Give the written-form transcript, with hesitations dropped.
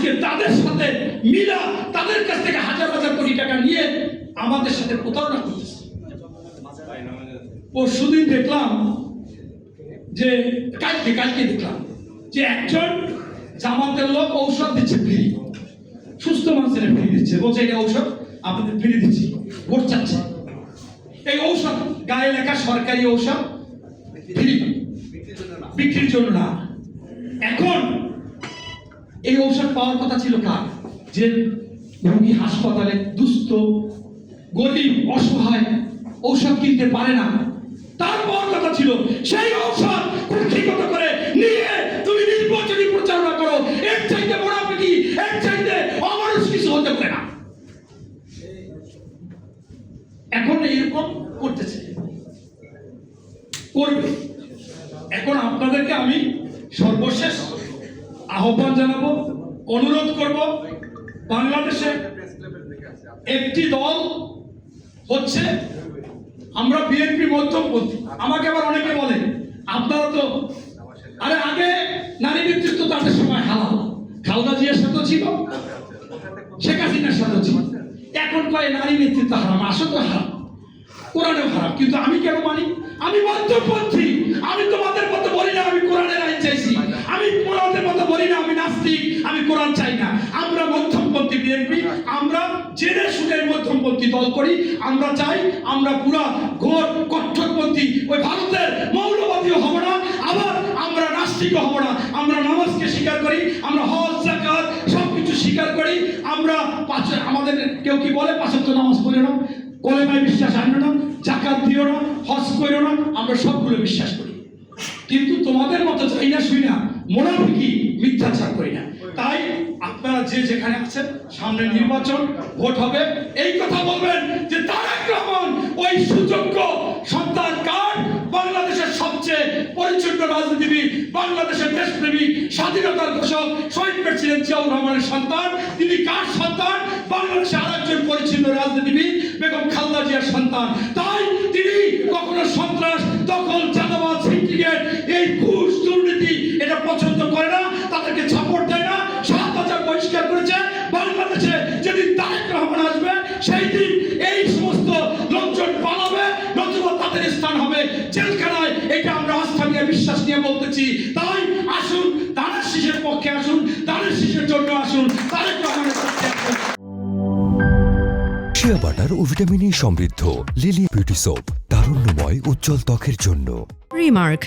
আজকে তাদের সাথে মিলা তাদের কাছ থেকে হাজার হাজার কোটি টাকা নিয়ে আমাদের সাথে প্রতারণা করতেছে। পরশুদিন দেখলাম যে কালকে দেখলাম যে একজন জামাতের লোক ঔষধ দিচ্ছে ফ্রি, সুস্থ মানুষের ফ্রি দিচ্ছে, বলছে এটা ঔষধ আপনাদের ফ্রি দিচ্ছি, ভোট চাচ্ছে। এই ঔষধ গায়ে লেখা সরকারি ঔষধ, ফ্রি, বিক্রির জন্য না। এখন এই ঔষধ পাওয়ার কথা ছিল কার? যে রোগী হাসপাতালে দুস্থ গরিব অসহায় ঔষধ কিনতে পারে না, তার পাওয়ার কথা ছিল। সেই ঔষধ কুক্ষিগত করে নিয়ে তুমি নির্বাচনী প্রচারণা করো। এর চাইতে মোনাফিকি, এর চাইতে অমানুষ কিছু হতে পারে না। এখন এরকম করতেছে, করবে। এখন আপনাদেরকে আমি সর্বশেষ আহ্বান জানাবো, অনুরোধ করব, বাংলাদেশে একটি দল হচ্ছে আমরা বিএনপি মধ্যপন্থী। আমাকে আবার অনেকে বলে আপনারা তো, আরে আগে নারী নেতৃত্ব তাদের সময় হালাল, খালেদা জিয়ার সাথে ছিল, শেখ হাসিনার সাথে ছিল, এখন কয় নারী নেতৃত্ব হারাম। আসলে তো হারাম, কোরআনেও হারাম, কিন্তু আমি কেন মানি? আমি মধ্যপন্থী। আমি তোমাদের মতো বলি না আমি কোরআনের আইন চাইছি, আমি তোমাদের মতো বলি না আমি নাস্তিক, আমি কোরআন চাই না। আমরা মধ্যপন্থী বিএনপি, আমরা জেনে শুনে মধ্যপন্থী দল করি। আমরা চাই আমরা পুরা ঘোর কট্টরপন্থী ওই ভারতের মৌলবাদীও হব না, আবার আমরা নাস্তিকও হব না। আমরা নামাজকে স্বীকার করি, আমরা হজ যাকাত সবকিছু স্বীকার করি। আমরা আমাদের কেউ কি বলে পাঁচ ওয়াক্ত নামাজ পড়ে না, কলেমায় বিশ্বাস আনবে না, যাকাত দিও না, হজ করো না, আমরা সবগুলো বিশ্বাস করি। কিন্তু তোমাদের মতো চাই না শুই না, মুনাফিকি মিথ্যাচার করি না। তাই আপনারা যে যেখানে আছেন, সামনে নির্বাচন, ভোট হবে, এই কথা বলবেন যে তারেক রহমান ওই সুযোগ্য সন্তান কার? বাংলাদেশের সবচেয়ে পরিচ্ছন্ন রাজনীতিবিদ, বাংলাদেশের দেশপ্রেমিক, স্বাধীনতার ঘোষক শহীদ প্রেসিডেন্ট জিয়াউর রহমানের সন্তান। তিনি কার সন্তান? বাংলাদেশের আরেকজন পরিচ্ছন্ন রাজনীতিবিদ বেগম খালেদা জিয়ার সন্তান। তাই তিনি কখনো সন্ত্রাস, দখল, চাঁদাবাজ, সিন্ডিকেট, এই ঘুষ, দুর্নীতি এটা পছন্দ করে না, তাদেরকে সাপোর্ট দেয় না। ৭,০০০ বহিষ্কার করেছে। বাংলাদেশে যেদিন তারেক রহমান আসবে সেই দিন এই সমস্ত লোকজন পালাবে, নতুবা তাদের স্থান হবে জেলখানায়। এটা আমরা আস্থা নিয়ে, বিশ্বাস নিয়ে বলতেছি। তাই আসুন, ধানের শীষের পক্ষে আসুন, ধানের শীষের জন্য আসুন, তারেক রহমানের পক্ষে আসুন। শিয়া বাটার ও ভিটামিন সমৃদ্ধ লিলি বিউটি সোপ, তারুণ্যময় উজ্জ্বল ত্বকের জন্য। রিমার্ক।